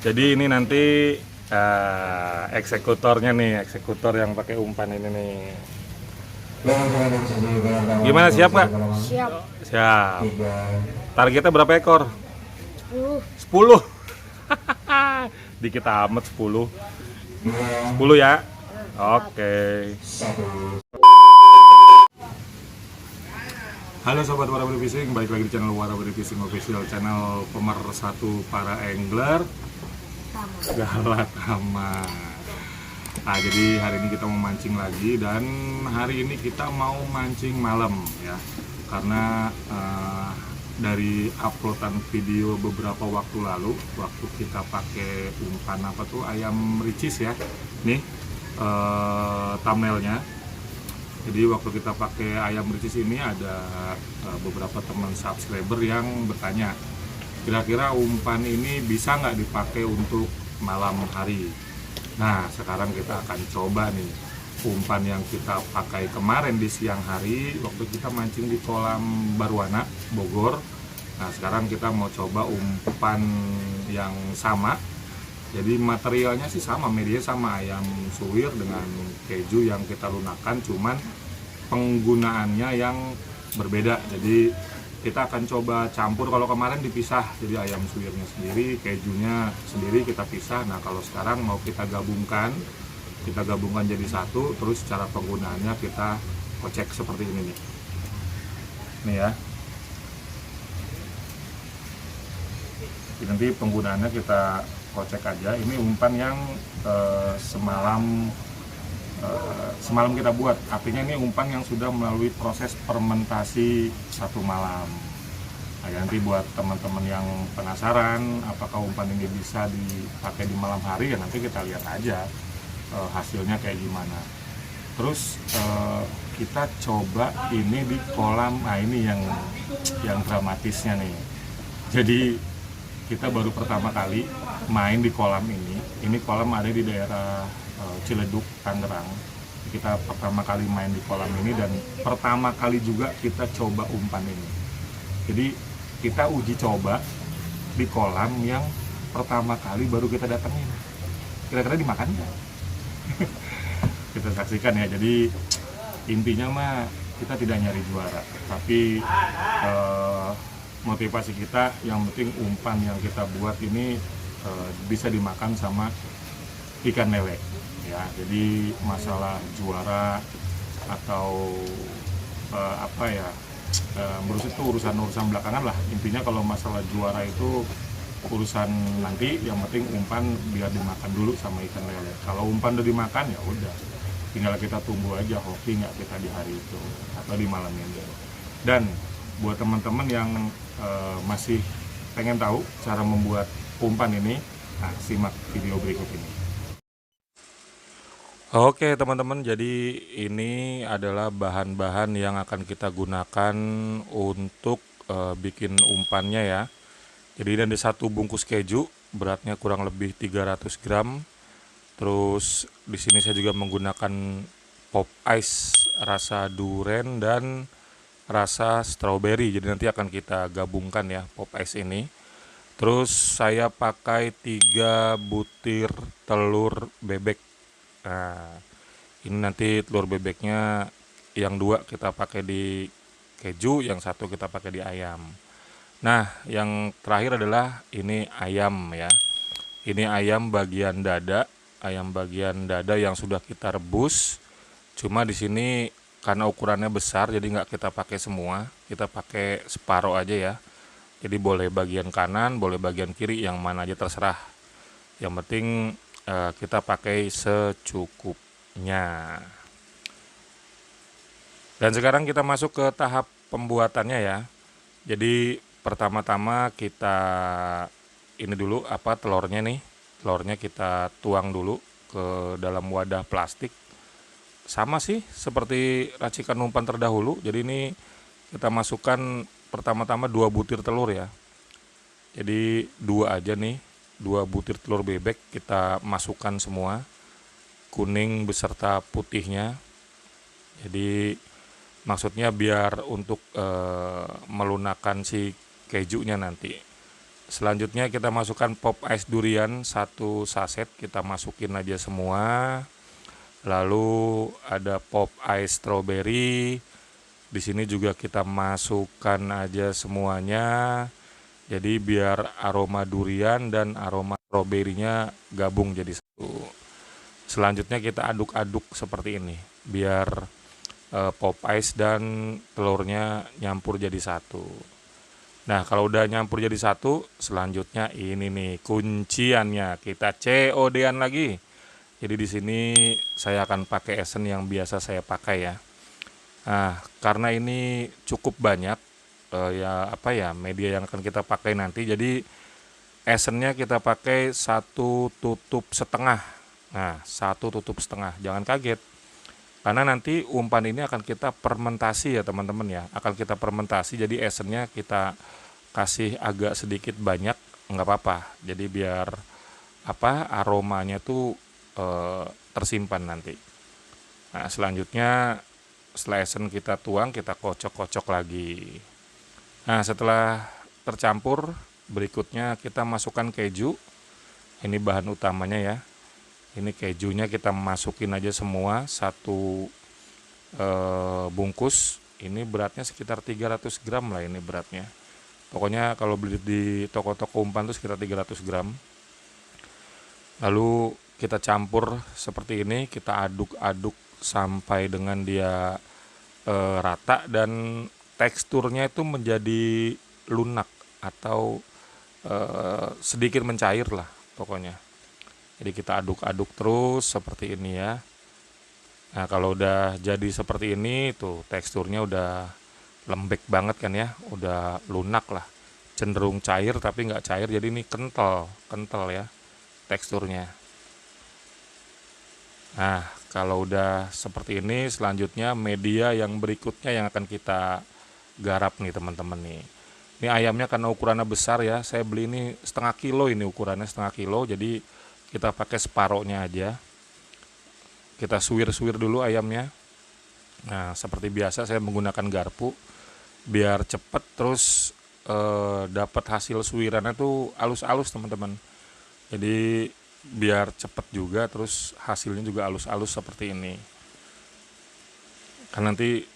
Jadi ini nanti eksekutornya nih, eksekutor yang pakai umpan ini nih. Gimana, siap Kak? Siap. Siap. Targetnya berapa ekor? 10. 10. Dikit amat 10. 10 ya. Oke. Halo sobat Warabri Fishing, balik lagi di channel Warabri Fishing Official, channel pemersatu para angler Galatama. Nah, jadi hari ini kita mau mancing lagi, dan hari ini kita mau mancing malam ya. Karena dari uploadan video beberapa waktu lalu, waktu kita pakai umpan apa tuh, ayam ricis ya. Nih thumbnailnya. Jadi waktu kita pakai ayam ricis ini ada beberapa teman subscriber yang bertanya, kira-kira umpan ini bisa nggak dipakai untuk malam hari. Nah, sekarang kita akan coba nih umpan yang kita pakai kemarin di siang hari waktu kita mancing di kolam Baruana, Bogor. Nah, sekarang kita mau coba umpan yang sama. Jadi materialnya sih sama, media sama, ayam suwir dengan keju yang kita lunakan, cuman penggunaannya yang berbeda. Jadi kita akan coba campur, kalau kemarin dipisah, jadi ayam suwirnya sendiri, kejunya sendiri kita pisah. Nah, kalau sekarang mau kita gabungkan jadi satu, terus cara penggunaannya kita kocek seperti ini nih. Nih ya. Jadi nanti penggunaannya kita kocek aja. Ini umpan yang semalam kita buat, artinya ini umpan yang sudah melalui proses fermentasi 1 malam. Nah, nanti buat teman-teman yang penasaran apakah umpan ini bisa dipakai di malam hari, ya nanti kita lihat aja hasilnya kayak gimana. Terus kita coba ini di kolam. Nah, ini yang dramatisnya nih. Jadi kita baru pertama kali main di kolam ini. Ini kolam ada di daerah Ciledug, Tangerang. Kita pertama kali main di kolam ini, dan pertama kali juga kita coba umpan ini. Jadi kita uji coba di kolam yang pertama kali baru kita datengin. Kira-kira dimakan nggak? Kita saksikan ya. Jadi intinya mah kita tidak nyari juara, tapi motivasi kita yang penting umpan yang kita buat ini bisa dimakan sama ikan lele ya. Jadi masalah juara atau menurut itu urusan belakangan lah. Intinya kalau masalah juara itu urusan nanti, yang penting umpan biar dimakan dulu sama ikan lele. Kalau umpan udah dimakan ya udah, tinggal kita tunggu aja hoki nggak kita di hari itu atau di malam ini. Dan buat teman-teman yang masih pengen tahu cara membuat umpan ini, nah simak video berikut ini. Oke teman-teman, jadi ini adalah bahan-bahan yang akan kita gunakan untuk bikin umpannya ya. Jadi ada 1 bungkus keju, beratnya kurang lebih 300 gram. Terus di sini saya juga menggunakan pop ice rasa durian dan rasa strawberry. Jadi nanti akan kita gabungkan ya pop ice ini. Terus saya pakai 3 butir telur bebek. Nah, ini nanti telur bebeknya yang 2 kita pakai di keju, yang 1 kita pakai di ayam. Nah, yang terakhir adalah ini ayam ya. Ini ayam bagian dada yang sudah kita rebus. Cuma di sini karena ukurannya besar, jadi nggak kita pakai semua, kita pakai separuh aja ya. Jadi boleh bagian kanan, boleh bagian kiri, yang mana aja terserah. Yang penting kita pakai secukupnya. Dan sekarang kita masuk ke tahap pembuatannya ya. Jadi pertama-tama kita ini dulu telurnya nih. Telurnya kita tuang dulu ke dalam wadah plastik. Sama sih seperti racikan umpan terdahulu. Jadi ini kita masukkan pertama-tama 2 butir telur ya. Jadi 2 aja nih, 2 butir telur bebek kita masukkan semua, kuning beserta putihnya. Jadi maksudnya biar untuk melunakkan si kejunya nanti. Selanjutnya kita masukkan pop ice durian 1 saset, kita masukin aja semua. Lalu ada pop ice strawberry. Di sini juga kita masukkan aja semuanya. Jadi biar aroma durian dan aroma stroberinya gabung jadi satu. Selanjutnya kita aduk-aduk seperti ini biar pop ice dan telurnya nyampur jadi satu. Nah, kalau udah nyampur jadi satu, selanjutnya ini nih kunciannya. Kita COD-an lagi. Jadi di sini saya akan pakai esen yang biasa saya pakai ya. Nah, karena ini cukup banyak media yang akan kita pakai nanti. Jadi esennya kita pakai 1 tutup setengah. Nah, 1 tutup setengah. Jangan kaget. Karena nanti umpan ini akan kita fermentasi ya teman-teman ya. Akan kita fermentasi, jadi esennya kita kasih agak sedikit banyak, nggak apa-apa. Jadi biar aromanya tuh tersimpan nanti. Nah, selanjutnya setelah esen kita tuang, kita kocok-kocok lagi. Nah, setelah tercampur, berikutnya kita masukkan keju. Ini bahan utamanya ya. Ini kejunya kita masukin aja semua 1 bungkus. Ini beratnya sekitar 300 gram lah ini beratnya. Pokoknya kalau beli di toko-toko umpan tuh sekitar 300 gram. Lalu kita campur seperti ini, kita aduk-aduk sampai dengan dia rata dan teksturnya itu menjadi lunak atau sedikit mencair lah pokoknya. Jadi kita aduk-aduk terus seperti ini ya. Nah, kalau udah jadi seperti ini tuh teksturnya udah lembek banget kan ya, udah lunak lah. Cenderung cair tapi nggak cair, jadi ini kental ya teksturnya. Nah, kalau udah seperti ini, selanjutnya media yang berikutnya yang akan kita garap nih teman-teman nih. Ini ayamnya karena ukurannya besar ya, saya beli ini setengah kilo, ini ukurannya setengah kilo, jadi kita pakai separohnya aja. Kita suwir-suwir dulu ayamnya. Nah, seperti biasa saya menggunakan garpu biar cepet, terus dapat hasil suwirannya tuh alus-alus teman-teman. Jadi biar cepet juga, terus hasilnya juga alus-alus seperti ini. Kan nanti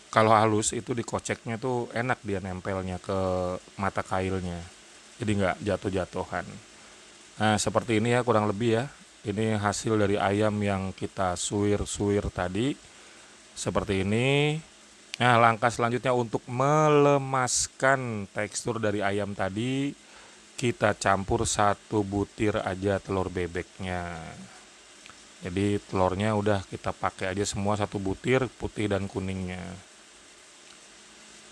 kalau halus itu dikoceknya tuh enak, dia nempelnya ke mata kailnya. Jadi nggak jatuh-jatuhan. Nah, seperti ini ya kurang lebih ya. Ini hasil dari ayam yang kita suwir-suwir tadi. Seperti ini. Nah, langkah selanjutnya untuk melemaskan tekstur dari ayam tadi, kita campur 1 butir aja telur bebeknya. Jadi telurnya udah kita pakai aja semua 1 butir, putih dan kuningnya.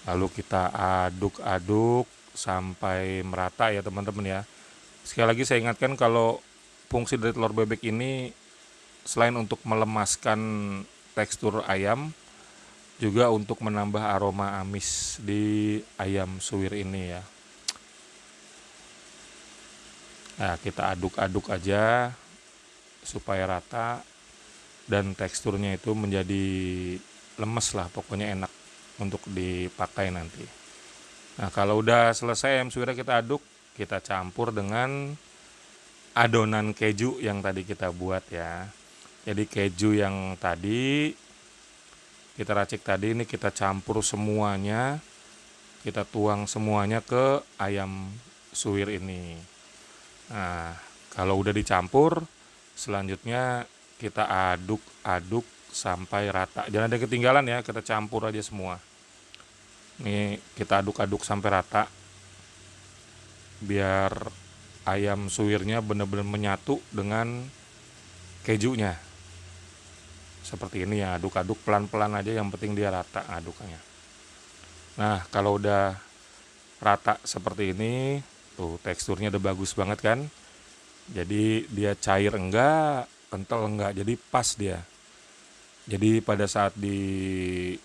Lalu kita aduk-aduk sampai merata ya teman-teman ya. Sekali lagi saya ingatkan kalau fungsi dari telur bebek ini selain untuk melemaskan tekstur ayam, juga untuk menambah aroma amis di ayam suwir ini ya. Nah, kita aduk-aduk aja supaya rata dan teksturnya itu menjadi lemes lah, pokoknya enak untuk dipakai nanti. Nah, kalau udah selesai ayam suwirnya kita aduk, kita campur dengan adonan keju yang tadi kita buat ya. Jadi keju yang tadi kita racik tadi ini kita campur semuanya, kita tuang semuanya ke ayam suwir ini. Nah, kalau udah dicampur, selanjutnya kita aduk-aduk sampai rata. Jangan ada ketinggalan ya, kita campur aja semua. Ini kita aduk-aduk sampai rata, biar ayam suwirnya benar-benar menyatu dengan kejunya. Seperti ini ya, aduk-aduk pelan-pelan aja, yang penting dia rata aduknya. Nah, kalau udah rata seperti ini, tuh teksturnya udah bagus banget kan. Jadi dia cair enggak, kental enggak, jadi pas dia. Jadi pada saat di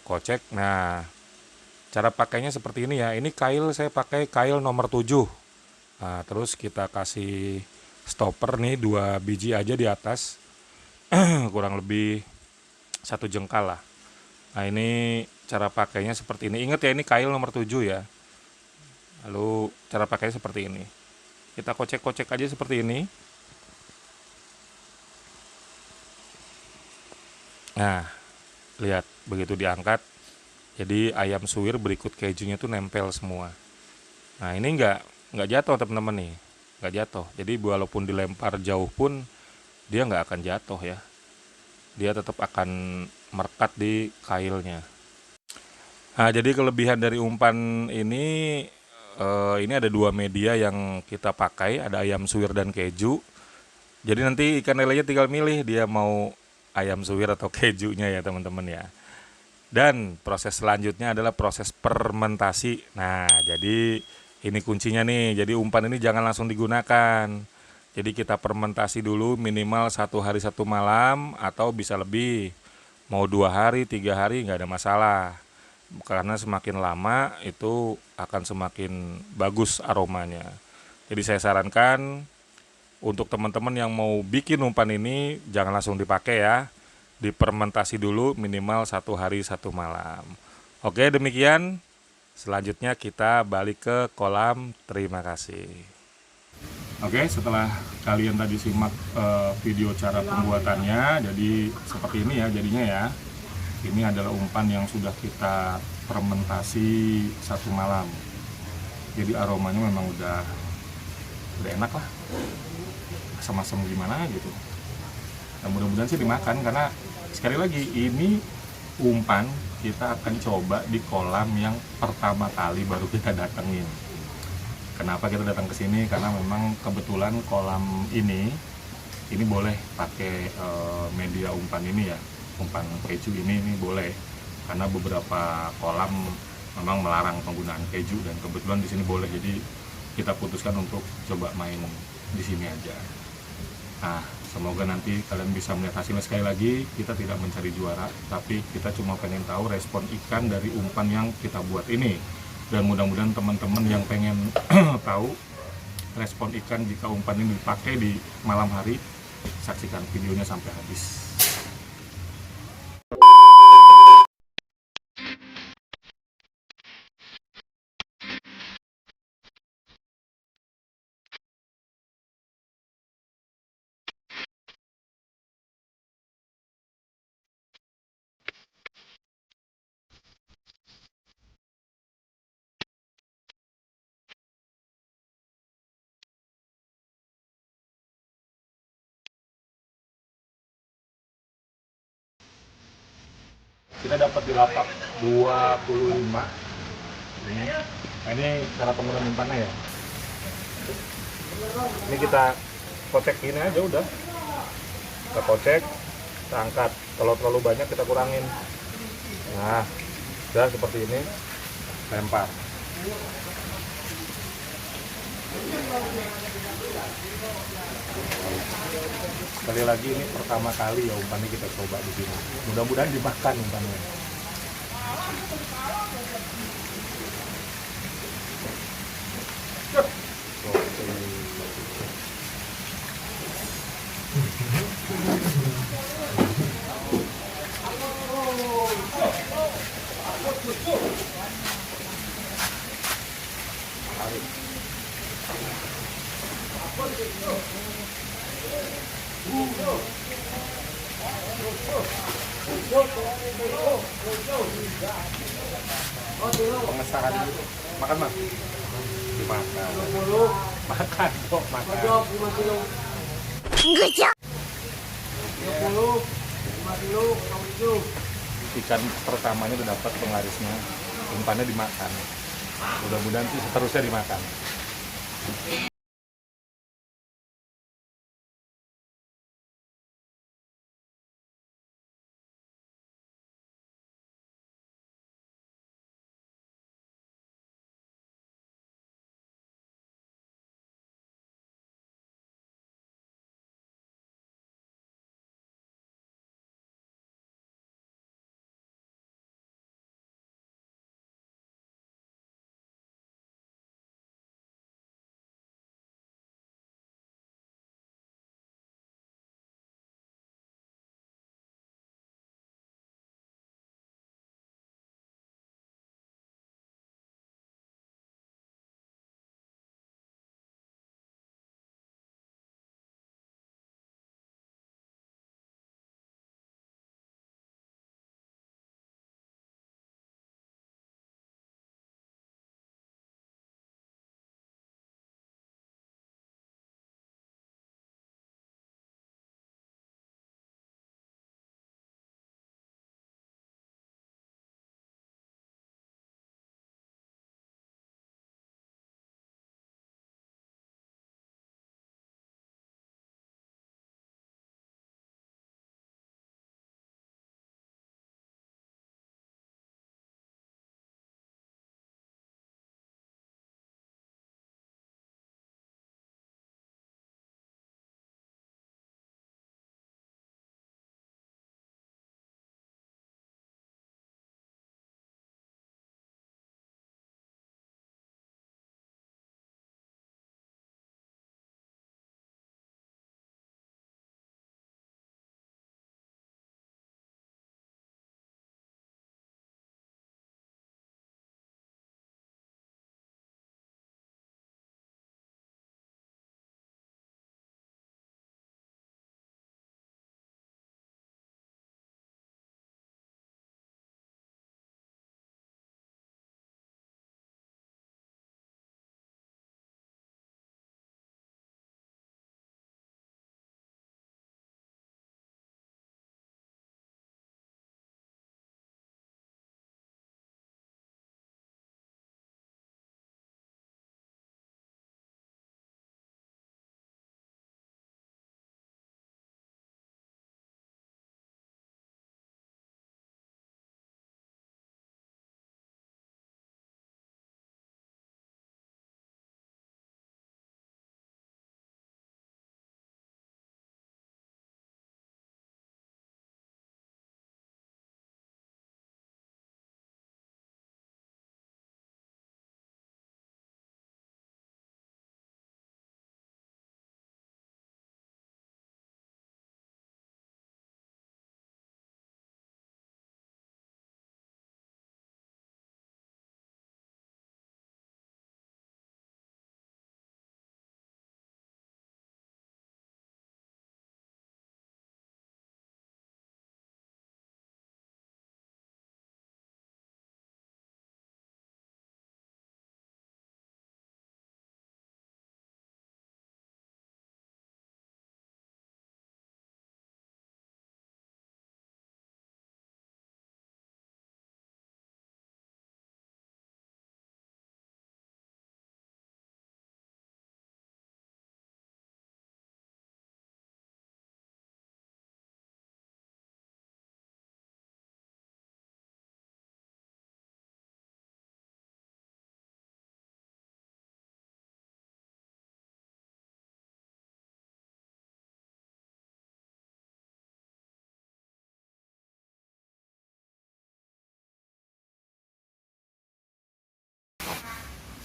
kocek, nah cara pakainya seperti ini ya. Ini kail saya pakai kail nomor 7. Nah, terus kita kasih stopper nih 2 biji aja di atas. Kurang lebih 1 jengkal lah. Nah, ini cara pakainya seperti ini. Ingat ya, ini kail nomor 7 ya. Lalu cara pakainya seperti ini. Kita kocek-kocek aja seperti ini. Nah, lihat begitu diangkat, jadi ayam suwir berikut kejunya tuh nempel semua. Nah, ini nggak jatuh teman-teman nih, nggak jatuh. Jadi walaupun dilempar jauh pun dia nggak akan jatuh ya. Dia tetap akan merekat di kailnya. Nah, jadi kelebihan dari umpan ini ada dua media yang kita pakai, ada ayam suwir dan keju. Jadi nanti ikan lelenya tinggal milih dia mau ayam suwir atau kejunya ya teman-teman ya. Dan proses selanjutnya adalah proses fermentasi. Nah, jadi ini kuncinya nih. Jadi umpan ini jangan langsung digunakan. Jadi kita fermentasi dulu minimal 1 hari 1 malam atau bisa lebih. Mau 2 hari, 3 hari nggak ada masalah. Karena semakin lama itu akan semakin bagus aromanya. Jadi saya sarankan untuk teman-teman yang mau bikin umpan ini jangan langsung dipakai ya. Difermentasi dulu minimal 1 hari 1 malam. Oke, demikian. Selanjutnya kita balik ke kolam. Terima kasih. Oke, setelah kalian tadi simak video cara pembuatannya, jadi seperti ini ya jadinya ya. Ini adalah umpan yang sudah kita fermentasi 1 malam. Jadi aromanya memang udah enak lah, asam-asam gimana gitu. Nah, mudah-mudahan sih dimakan karena sekali lagi ini umpan kita akan coba di kolam yang pertama kali baru kita datengin. Kenapa kita datang ke sini? Karena memang kebetulan kolam ini boleh pakai media umpan ini ya, umpan keju ini boleh. Karena beberapa kolam memang melarang penggunaan keju dan kebetulan di sini boleh. Jadi kita putuskan untuk coba main di sini aja. Nah, semoga nanti kalian bisa melihat hasilnya. Sekali lagi, kita tidak mencari juara, tapi kita cuma pengen tahu respon ikan dari umpan yang kita buat ini. Dan mudah-mudahan teman-teman yang pengen tahu respon ikan jika umpan ini dipakai di malam hari, saksikan videonya sampai habis. Kita dapat di lapak 25 ini. Nah, ini cara penggunaan umpannya ya. Ini kita kocek ini aja udah. Kita kocek, kita angkat. Kalau terlalu banyak kita kurangin. Nah, udah seperti ini. Lempar. Sekali lagi ini pertama kali ya umpannya kita coba di sini. Mudah-mudahan dimakan umpannya. Pengesahan dulu. Makan mas. Dimakan. Makan kok makan. Ikan pertamanya udah dapat penglarisnya, umpannya dimakan. Mudah-mudahan seterusnya dimakan.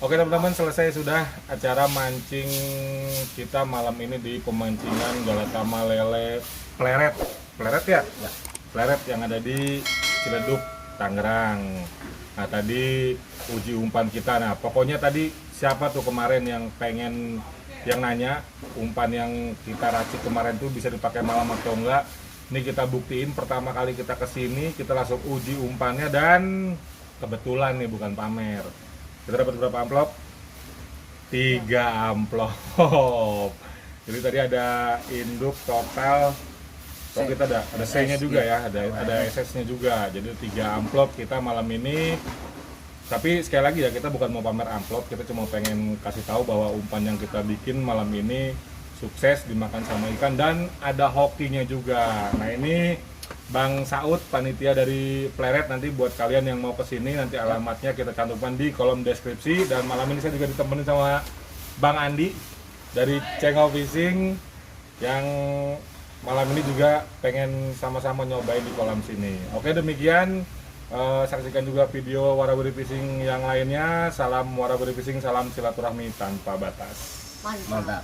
Oke teman-teman, selesai sudah acara mancing kita malam ini di pemancingan Galatama Lele Pleret. Pleret ya? Ya. Pleret yang ada di Ciledug, Tangerang. Nah tadi uji umpan kita. Nah pokoknya tadi siapa tuh kemarin yang pengen yang nanya umpan yang kita racik kemarin tuh bisa dipakai malam atau enggak? Ini kita buktiin pertama kali kita kesini, kita langsung uji umpannya dan kebetulan nih bukan pamer. Kita dapat berapa amplop? 3 amplop. Jadi tadi ada induk total. So kita ada C-nya juga ya, ada SS-nya juga. Jadi 3 amplop kita malam ini. Tapi sekali lagi ya, kita bukan mau pamer amplop, kita cuma pengen kasih tahu bahwa umpan yang kita bikin malam ini sukses dimakan sama ikan dan ada hokinya juga. Nah ini Bang Saud, panitia dari Pleret, nanti buat kalian yang mau kesini nanti alamatnya kita cantumkan di kolom deskripsi. Dan malam ini saya juga ditemenin sama Bang Andi dari Cengho Fishing yang malam ini juga pengen sama-sama nyobain di kolam sini. Oke demikian, saksikan juga video Warawiri Fishing yang lainnya. Salam Warawiri Fishing, salam silaturahmi tanpa batas. Mantap.